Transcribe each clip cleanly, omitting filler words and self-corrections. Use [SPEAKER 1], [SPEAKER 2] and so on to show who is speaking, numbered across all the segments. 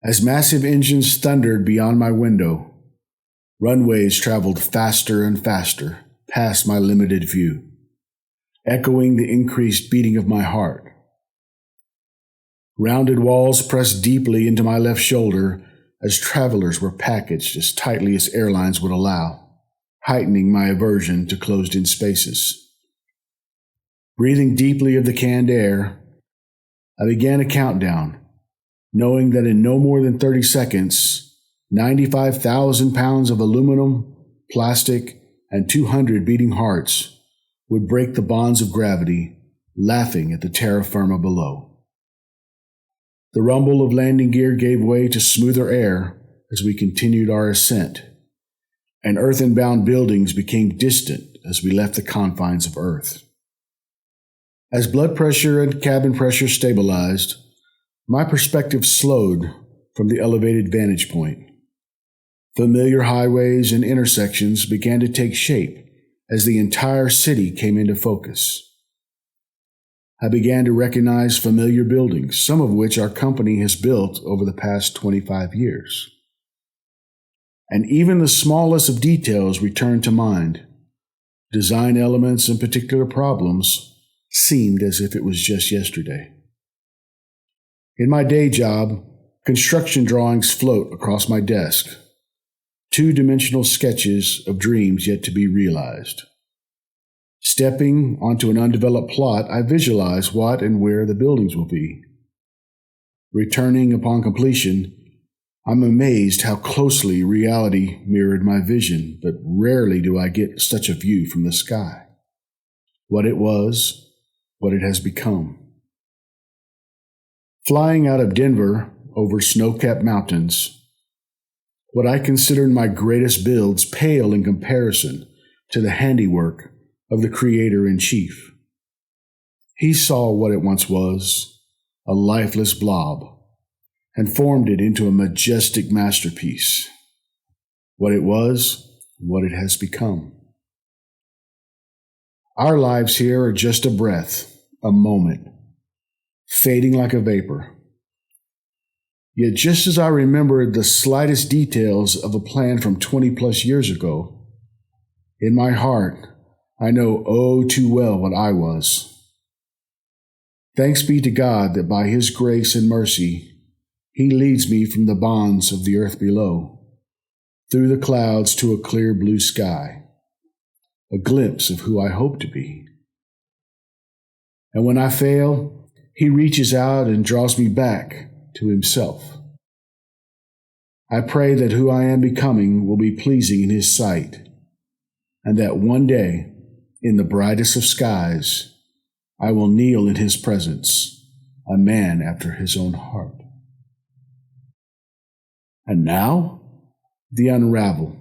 [SPEAKER 1] As massive engines thundered beyond my window, runways traveled faster and faster past my limited view, echoing the increased beating of my heart. Rounded walls pressed deeply into my left shoulder as travelers were packaged as tightly as airlines would allow, heightening my aversion to closed-in spaces. Breathing deeply of the canned air, I began a countdown, knowing that in no more than 30 seconds, 95,000 pounds of aluminum, plastic, and 200 beating hearts would break the bonds of gravity, laughing at the terra firma below. The rumble of landing gear gave way to smoother air as we continued our ascent, and earthen-bound buildings became distant as we left the confines of Earth. As blood pressure and cabin pressure stabilized, my perspective slowed from the elevated vantage point. Familiar highways and intersections began to take shape as the entire city came into focus. I began to recognize familiar buildings, some of which our company has built over the past 25 years. And even the smallest of details returned to mind. Design elements and particular problems seemed as if it was just yesterday. In my day job, construction drawings float across my desk, two-dimensional sketches of dreams yet to be realized. Stepping onto an undeveloped plot, I visualize what and where the buildings will be. Returning upon completion, I'm amazed how closely reality mirrored my vision, but rarely do I get such a view from the sky. What it was, what it has become. Flying out of Denver over snow-capped mountains, what I considered my greatest builds pale in comparison to the handiwork of the Creator-in-Chief. He saw what it once was, a lifeless blob, and formed it into a majestic masterpiece. What it was, what it has become. Our lives here are just a breath, a moment, fading like a vapor. Yet just as I remembered the slightest details of a plan from 20+ years ago, in my heart, I know oh too well what I was. Thanks be to God that by His grace and mercy, He leads me from the bonds of the earth below, through the clouds to a clear blue sky, a glimpse of who I hope to be. And when I fail, He reaches out and draws me back to Himself. I pray that who I am becoming will be pleasing in His sight, and that one day, in the brightest of skies, I will kneel in His presence, a man after His own heart. And now, the unravel.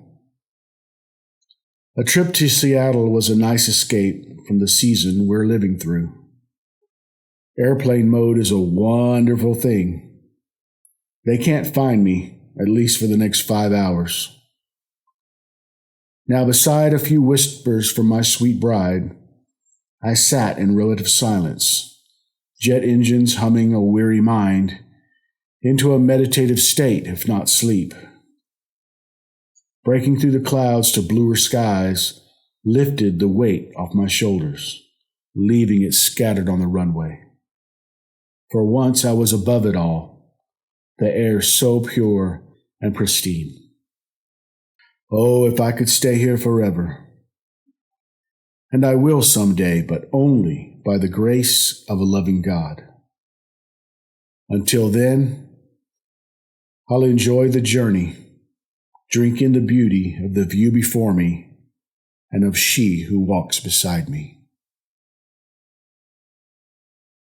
[SPEAKER 1] A trip to Seattle was a nice escape from the season we're living through. Airplane mode is a wonderful thing. They can't find me, at least for the next 5 hours. Now, beside a few whispers from my sweet bride, I sat in relative silence, jet engines humming a weary mind, into a meditative state, if not sleep. Breaking through the clouds to bluer skies, lifted the weight off my shoulders, leaving it scattered on the runway. For once I was above it all, the air so pure and pristine. Oh, if I could stay here forever. And I will someday, but only by the grace of a loving God. Until then, I'll enjoy the journey, drink in the beauty of the view before me and of she who walks beside me.